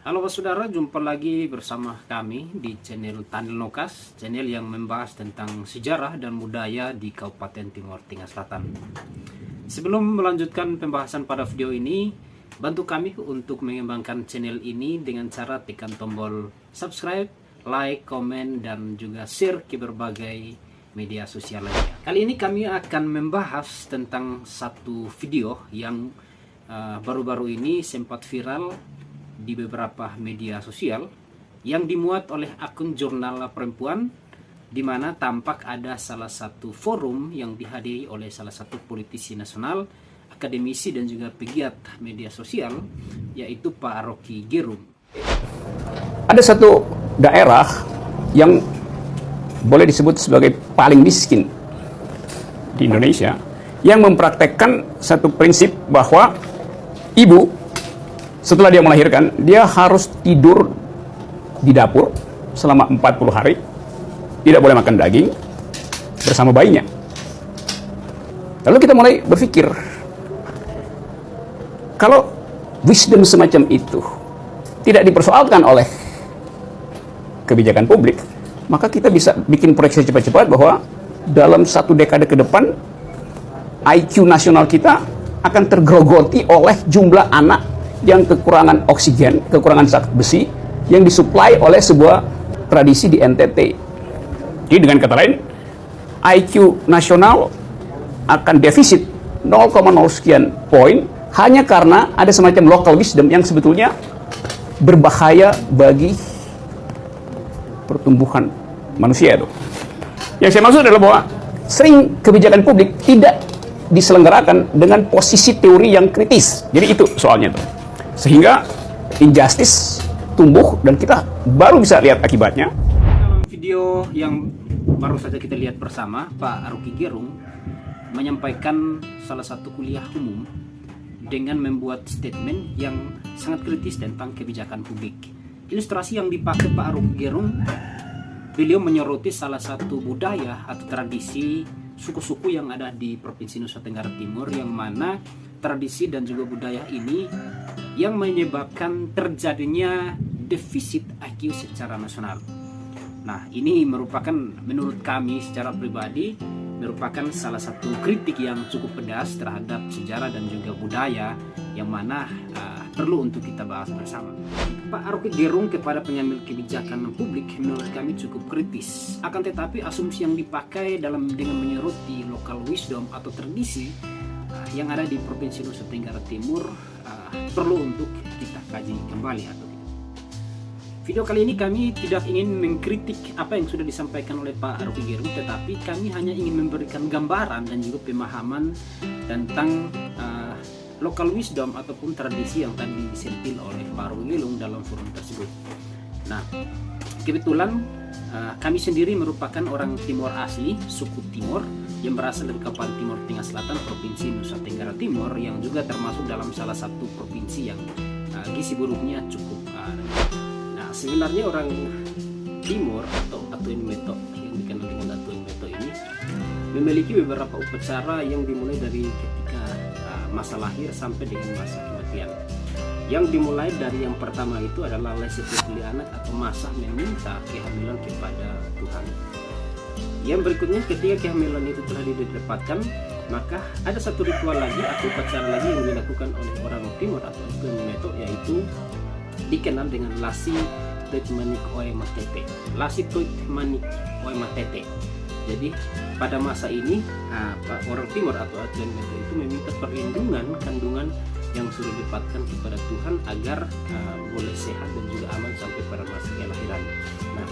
Halo saudara, jumpa lagi bersama kami di channel Tanil Nokas, channel yang membahas tentang sejarah dan budaya di Kabupaten Timor Tengah Selatan. Sebelum melanjutkan pembahasan pada video ini, bantu kami untuk mengembangkan channel ini dengan cara tekan tombol subscribe, like, komen, dan juga share ke berbagai media sosial lainnya. Kali ini kami akan membahas tentang satu video yang baru-baru ini sempat viral di beberapa media sosial yang dimuat oleh akun jurnal perempuan, di mana tampak ada salah satu forum yang dihadiri oleh salah satu politisi nasional, akademisi dan juga pegiat media sosial, yaitu Pak Rocky Gerung. Ada satu daerah yang boleh disebut sebagai paling miskin di Indonesia yang mempraktekkan satu prinsip bahwa ibu setelah dia melahirkan, dia harus tidur di dapur selama 40 hari, tidak boleh makan daging bersama bayinya. Lalu kita mulai berpikir, kalau wisdom semacam itu tidak dipersoalkan oleh kebijakan publik, maka kita bisa bikin proyeksi cepat-cepat bahwa dalam satu dekade ke depan, IQ nasional kita akan tergerogoti oleh jumlah anak yang kekurangan oksigen, kekurangan zat besi yang disuplai oleh sebuah tradisi di NTT. Jadi dengan kata lain, IQ nasional akan defisit 0,0 sekian poin hanya karena ada semacam local wisdom yang sebetulnya berbahaya bagi pertumbuhan manusia itu. Yang saya maksud adalah bahwa sering kebijakan publik tidak diselenggarakan dengan posisi teori yang kritis. Jadi itu soalnya tuh. Sehingga injustice tumbuh dan kita baru bisa lihat akibatnya. Dalam video yang baru saja kita lihat bersama, Pak Rocky Gerung menyampaikan salah satu kuliah umum dengan membuat statement yang sangat kritis tentang kebijakan publik. Ilustrasi yang dipakai Pak Rocky Gerung, beliau menyoroti salah satu budaya atau tradisi suku-suku yang ada di Provinsi Nusa Tenggara Timur, yang mana tradisi dan juga budaya ini yang menyebabkan terjadinya defisit IQ secara nasional. Nah, ini merupakan, menurut kami secara pribadi, merupakan salah satu kritik yang cukup pedas terhadap sejarah dan juga budaya yang mana perlu untuk kita bahas bersama. Pak Rocky Gerung kepada pengambil kebijakan publik menurut kami cukup kritis. Akan tetapi asumsi yang dipakai dengan menyoroti local wisdom atau tradisi yang ada di Provinsi Nusa Tenggara Timur perlu untuk kita kaji kembali. Video kali ini kami tidak ingin mengkritik apa yang sudah disampaikan oleh Pak Rocky Gerung, tetapi kami hanya ingin memberikan gambaran dan juga pemahaman tentang local wisdom ataupun tradisi yang tadi disentil oleh Pak Rocky Gerung dalam forum tersebut. Nah, kebetulan kami sendiri merupakan orang Timor asli, suku Timor, yang berasal dari Kabupaten Timor Tengah Selatan, Provinsi Nusa Tenggara Timur, yang juga termasuk dalam salah satu provinsi yang gizi buruknya cukup Nah, sebenarnya orang Timor atau Atuin Meto yang dikenal dengan Atuin Meto ini memiliki beberapa upacara yang dimulai dari ketika masa lahir sampai dengan masa kematian. Yang dimulai dari yang pertama itu adalah lesi beli anak atau masa meminta kehamilan kepada Tuhan. Yang berikutnya, ketika kehamilan itu telah didapatkan, maka ada satu ritual lagi atau upacara lagi yang dilakukan oleh orang Timor atau Atuin Meto, yaitu dikenal dengan Lasi Toit Manik Oe Matete. Lasi Toit Manik Oe Matete. Jadi pada masa ini orang Timor atau Atuin Meto itu meminta perlindungan kandungan yang sudah didapatkan kepada Tuhan agar boleh sehat dan juga aman sampai pada masa kelahiran. Nah,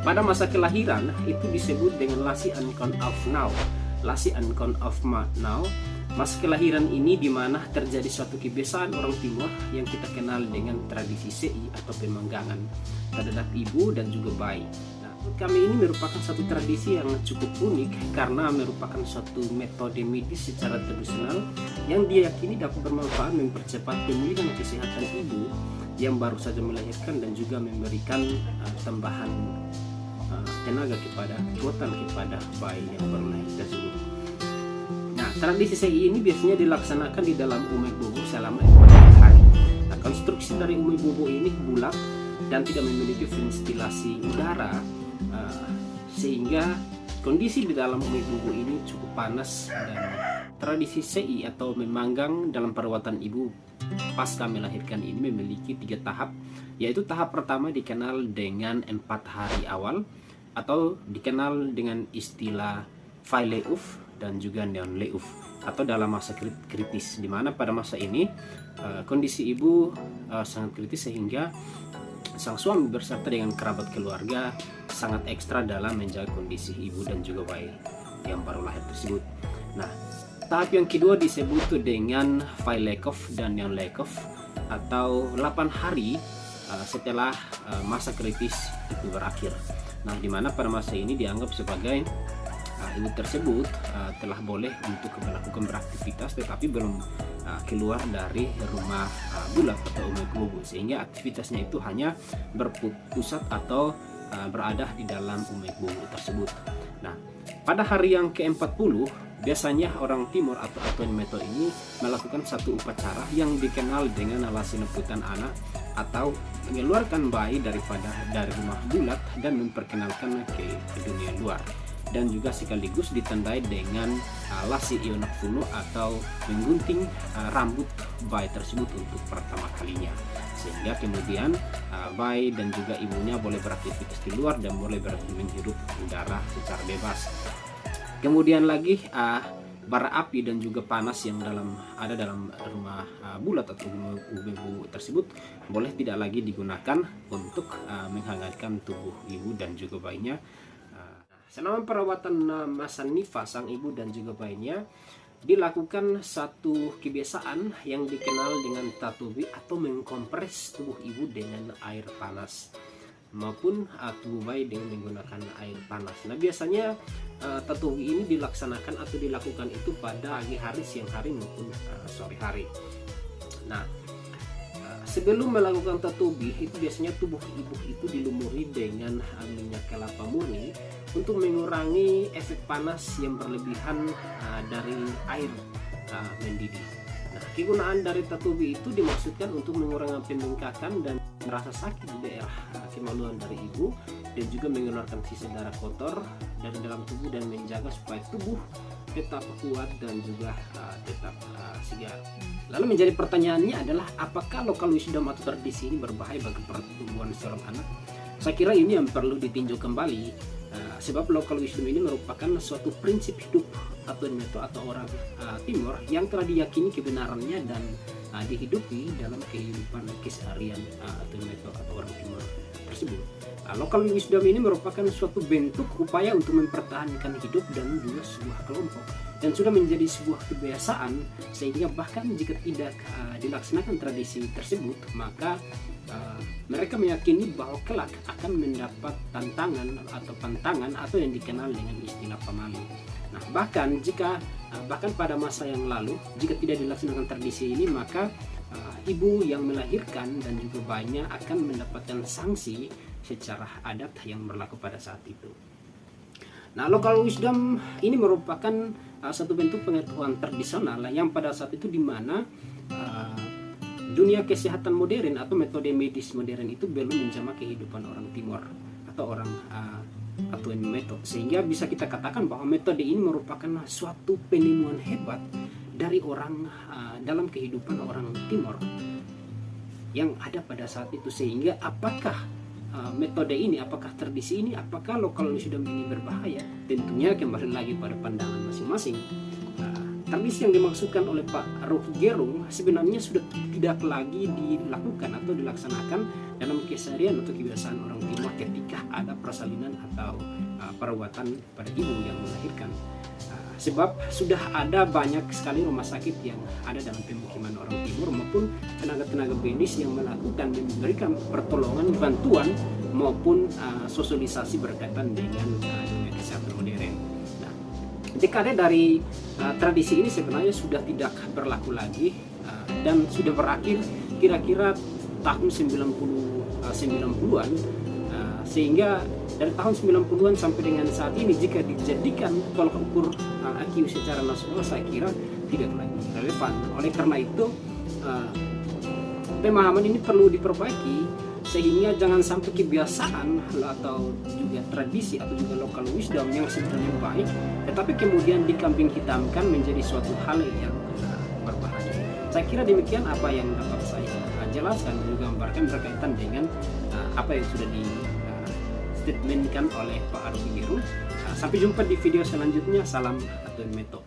pada masa kelahiran itu disebut dengan Lasi Ankon of Now. Lasi Ankon of Now. Masa kelahiran ini di mana terjadi suatu kebiasaan orang Timor yang kita kenal dengan tradisi sei atau pemanggangan terhadap ibu dan juga bayi. Nah, Menurut kami ini merupakan satu tradisi yang cukup unik karena merupakan suatu metode medis secara tradisional yang diyakini dapat bermanfaat mempercepat pemulihan kesehatan ibu yang baru saja melahirkan dan juga memberikan tambahan tenaga kekuatan kepada bayi yang baru lahir tersebut. Nah, tradisi SEI ini biasanya dilaksanakan di dalam umai bobo selama 4 hari. Nah, konstruksi dari umai bobo ini bulat dan tidak memiliki ventilasi udara, sehingga kondisi di dalam umai bobo ini cukup panas. Dan tradisi SEI atau memanggang dalam perawatan ibu pasca melahirkan ini memiliki 3 tahap, yaitu tahap pertama dikenal dengan 4 hari awal atau dikenal dengan istilah Faileuf dan juga Neonleuf atau dalam masa kritis, di mana pada masa ini kondisi ibu sangat kritis sehingga sang suami berserta dengan kerabat keluarga sangat ekstra dalam menjaga kondisi ibu dan juga bayi yang baru lahir tersebut. Nah, tahap yang kedua disebut dengan Failekof dan Neonlekof atau 8 hari setelah masa kritis itu berakhir. Nah, di mana pada masa ini dianggap sebagai ibu tersebut telah boleh untuk melakukan beraktivitas tetapi belum keluar dari rumah bulat atau umai bobo, sehingga aktivitasnya itu hanya berpusat atau berada di dalam umai bobo tersebut. Nah, pada hari yang ke-40 biasanya orang timur atau Atuan Meto ini melakukan satu upacara yang dikenal dengan alasi neputan anak atau mengeluarkan bayi dari rumah bulat dan memperkenalkan ke dunia luar, dan juga sekaligus ditandai dengan lasi ionak funo atau menggunting rambut bayi tersebut untuk pertama kalinya, sehingga kemudian bayi dan juga ibunya boleh beraktivitas di luar dan boleh menghirup udara secara bebas. Kemudian lagi bara api dan juga panas yang ada dalam rumah bulat atau ibu tersebut boleh tidak lagi digunakan untuk menghangatkan tubuh ibu dan juga bayinya. Selama perawatan masa nifas sang ibu dan juga bayinya dilakukan satu kebiasaan yang dikenal dengan tatubi atau mengkompres tubuh ibu dengan air panas maupun tubuh bayi dengan menggunakan air panas. Nah, biasanya tatubi ini dilaksanakan atau dilakukan itu pada pagi hari, siang hari maupun sore hari. Nah, sebelum melakukan tatubi itu biasanya tubuh ibu itu dilumuri dengan minyak kelapa murni untuk mengurangi efek panas yang berlebihan dari air mendidih. Nah, kegunaan dari tatubi itu dimaksudkan untuk mengurangi pembengkakan dan merasa sakit di daerah kemaluan dari ibu, dan juga mengeluarkan sisa darah kotor dari dalam tubuh dan menjaga supaya tubuh tetap kuat dan juga tetap segar. Lalu menjadi pertanyaannya adalah apakah local wisdom atau tradisi ini berbahaya bagi pertumbuhan seorang anak? Saya kira ini yang perlu ditinjau kembali, sebab local wisdom ini merupakan suatu prinsip hidup atau orang timur yang telah diyakini kebenarannya dan dihidupi dalam kehidupan keseharian atau orang timur tersebut. Local wisdom ini merupakan suatu bentuk upaya untuk mempertahankan hidup dan juga sebuah kelompok, dan sudah menjadi sebuah kebiasaan sehingga bahkan jika tidak dilaksanakan tradisi tersebut, maka mereka meyakini bahwa kelak akan mendapat tantangan atau pantangan atau yang dikenal dengan istilah pamalu. Nah, bahkan pada masa yang lalu jika tidak dilaksanakan tradisi ini, maka ibu yang melahirkan dan juga bayinya akan mendapatkan sanksi secara adat yang berlaku pada saat itu. Nah, local wisdom ini merupakan satu bentuk pengetahuan tradisional yang pada saat itu di mana dunia kesehatan modern atau metode medis modern itu belum menjamah kehidupan orang timur atau orang Atuan Meto, sehingga bisa kita katakan bahwa metode ini merupakan suatu penemuan hebat dari orang dalam kehidupan orang timur yang ada pada saat itu. Sehingga apakah metode ini, apakah tradisi ini, apakah local wisdom ini berbahaya? Tentunya kembali lagi pada pandangan masing-masing. Tradisi yang dimaksudkan oleh Pak Rocky Gerung sebenarnya sudah tidak lagi dilakukan atau dilaksanakan dalam keseharian atau kebiasaan orang timur ketika ada persalinan atau perawatan pada ibu yang melahirkan. Sebab sudah ada banyak sekali rumah sakit yang ada dalam pemukiman orang timur maupun tenaga-tenaga medis yang memberikan pertolongan bantuan maupun sosialisasi berkaitan dengan dunia kesehatan modern. Nah, dekade dari tradisi ini sebenarnya sudah tidak berlaku lagi dan sudah berakhir kira-kira tahun 90-an, sehingga dari tahun 90-an sampai dengan saat ini jika dijadikan tolak ukur IQ secara nasional, saya kira tidak lagi relevan. Oleh karena itu pemahaman ini perlu diperbaiki sehingga jangan sampai kebiasaan atau juga tradisi atau juga local wisdom yang sebenarnya baik tetapi kemudian dikambing hitamkan menjadi suatu hal yang berbahaya. Saya kira demikian apa yang dapat saya jelaskan dan juga gambarkan berkaitan dengan apa yang sudah di statementkan oleh Pak Aroki Gerung. Sampai jumpa di video selanjutnya. Salam Atun Meto.